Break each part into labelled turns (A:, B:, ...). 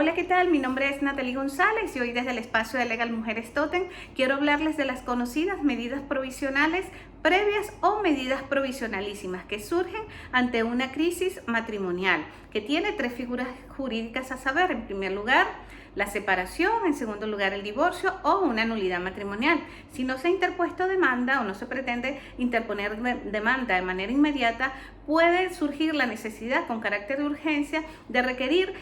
A: Hola, ¿qué tal? Mi nombre es Natalie González y hoy desde el espacio de Legal Mujeres Totem quiero hablarles de las conocidas medidas provisionales previas o medidas provisionalísimas que surgen ante una crisis matrimonial, que tiene tres figuras jurídicas a saber. En primer lugar, la separación, en segundo lugar el divorcio o una nulidad matrimonial. Si no se ha interpuesto demanda o no se pretende interponer demanda de manera inmediata, puede surgir la necesidad con carácter de urgencia de requerir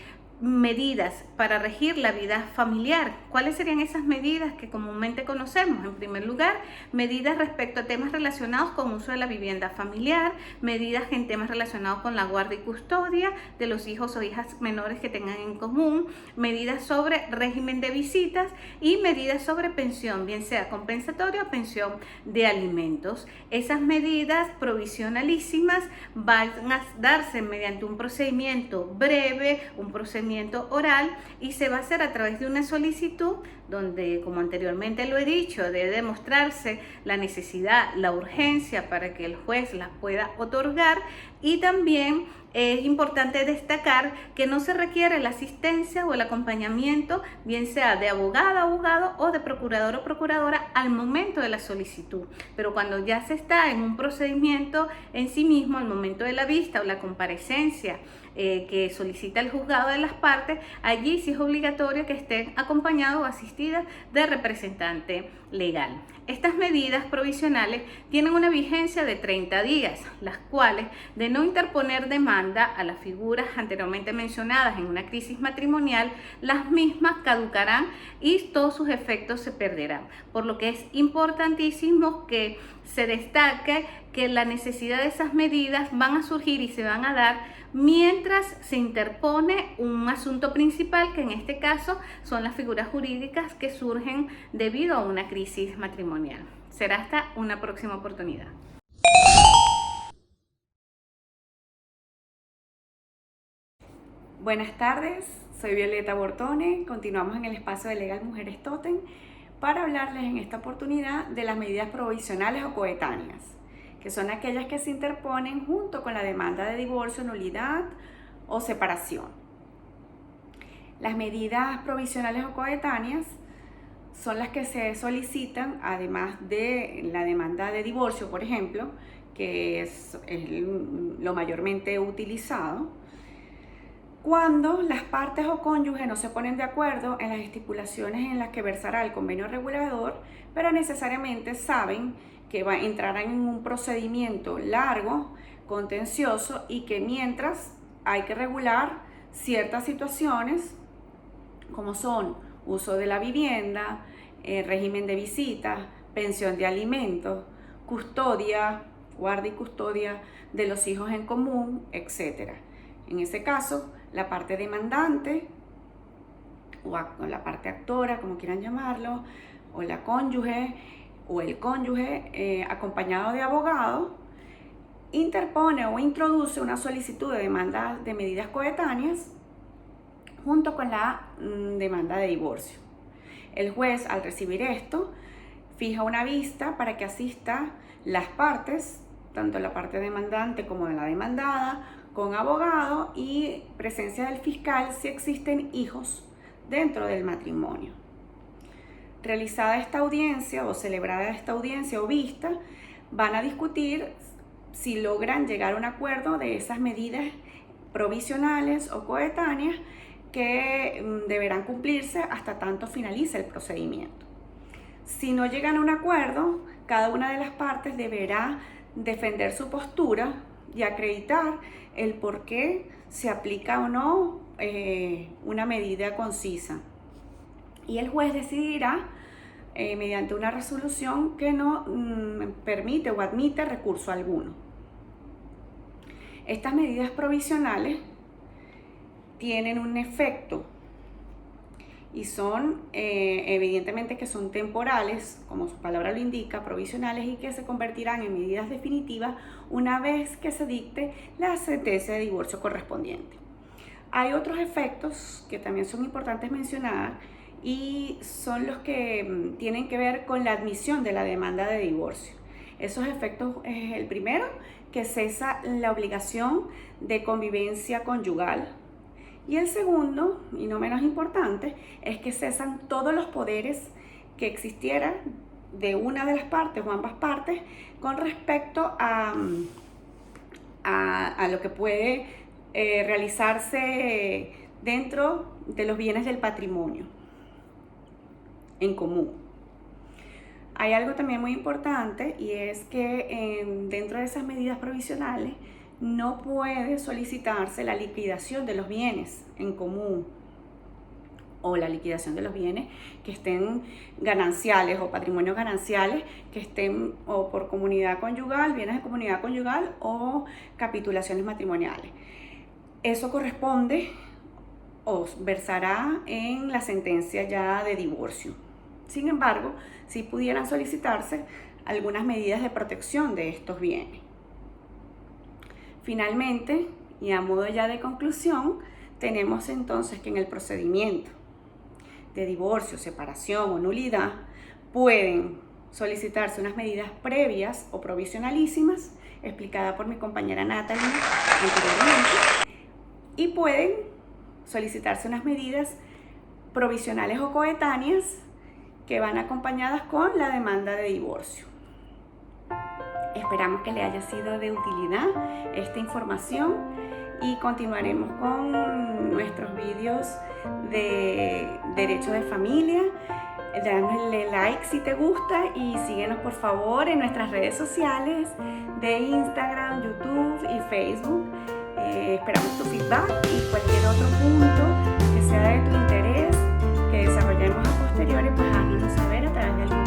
A: medidas para regir la vida familiar. ¿Cuáles serían esas medidas que comúnmente conocemos? En primer lugar, medidas respecto a temas relacionados con uso de la vivienda familiar, medidas en temas relacionados con la guardia y custodia de los hijos o hijas menores que tengan en común, medidas sobre régimen de visitas y medidas sobre pensión, bien sea compensatoria o pensión de alimentos. Esas medidas provisionalísimas van a darse mediante un procedimiento breve, un procedimiento oral, y se va a hacer a través de una solicitud donde, como anteriormente lo he dicho, debe demostrarse la necesidad, la urgencia para que el juez las pueda otorgar. Y también es importante destacar que no se requiere la asistencia o el acompañamiento, bien sea de abogada, abogado o de procurador o procuradora al momento de la solicitud. Pero cuando ya se está en un procedimiento en sí mismo, al momento de la vista o la comparecencia que solicita el juzgado de las partes, allí sí es obligatorio que estén acompañados o asistidas de representante legal. Estas medidas provisionales tienen una vigencia de 30 días, las cuales, de no interponer demanda a las figuras anteriormente mencionadas en una crisis matrimonial, las mismas caducarán y todos sus efectos se perderán. Por lo que es importantísimo que se destaque que la necesidad de esas medidas van a surgir y se van a dar mientras se interpone un asunto principal, que en este caso son las figuras jurídicas que surgen debido a una crisis matrimonial. Será hasta una próxima oportunidad.
B: Buenas tardes, soy Violeta Bortone. Continuamos en el espacio de Legal Mujeres Totem para hablarles en esta oportunidad de las medidas provisionales o coetáneas, que son aquellas que se interponen junto con la demanda de divorcio, nulidad o separación. Las medidas provisionales o coetáneas son las que se solicitan además de la demanda de divorcio, por ejemplo, que es lo mayormente utilizado, cuando las partes o cónyuges no se ponen de acuerdo en las estipulaciones en las que versará el convenio regulador, pero necesariamente saben que entrarán en un procedimiento largo, contencioso, y que mientras hay que regular ciertas situaciones como son uso de la vivienda, régimen de visitas, pensión de alimentos, custodia, guardia y custodia de los hijos en común, etc. En ese caso, la parte demandante o la parte actora, como quieran llamarlo, o la cónyuge o el cónyuge acompañado de abogado, interpone o introduce una solicitud de demanda de medidas coetáneas junto con la demanda de divorcio. El juez, al recibir esto, fija una vista para que asista las partes, tanto la parte demandante como la demandada, con abogado y presencia del fiscal si existen hijos dentro del matrimonio. Realizada esta audiencia o celebrada esta audiencia o vista, van a discutir si logran llegar a un acuerdo de esas medidas provisionales o coetáneas que deberán cumplirse hasta tanto finalice el procedimiento. Si no llegan a un acuerdo, cada una de las partes deberá defender su postura y acreditar el por qué se aplica o no una medida concisa. Y el juez decidirá mediante una resolución que no permite o admite recurso alguno. Estas medidas provisionales tienen un efecto y son evidentemente que son temporales, como su palabra lo indica, provisionales, y que se convertirán en medidas definitivas una vez que se dicte la sentencia de divorcio correspondiente. Hay otros efectos que también son importantes mencionar y son los que tienen que ver con la admisión de la demanda de divorcio. Esos efectos es el primero, que cesa la obligación de convivencia conyugal, Y el segundo, y no menos importante, es que cesan todos los poderes que existieran de una de las partes o ambas partes con respecto a lo que puede realizarse dentro de los bienes del patrimonio en común. Hay algo también muy importante, y es que dentro de esas medidas provisionales no puede solicitarse la liquidación de los bienes en común o la liquidación de los bienes que estén gananciales o patrimonios gananciales que estén o por comunidad conyugal, bienes de comunidad conyugal o capitulaciones matrimoniales. Eso corresponde o versará en la sentencia ya de divorcio. Sin embargo, sí pudieran solicitarse algunas medidas de protección de estos bienes. Finalmente, y a modo ya de conclusión, tenemos entonces que en el procedimiento de divorcio, separación o nulidad pueden solicitarse unas medidas previas o provisionalísimas, explicada por mi compañera Natalie anteriormente, y pueden solicitarse unas medidas provisionales o coetáneas que van acompañadas con la demanda de divorcio. Esperamos que le haya sido de utilidad esta información y continuaremos con nuestros vídeos de derecho de familia. Dale like si te gusta y síguenos por favor en nuestras redes sociales de Instagram, YouTube y Facebook. Esperamos tu feedback y cualquier otro punto que sea de tu interés que desarrollemos a posteriori, pues haznoslo saber a través del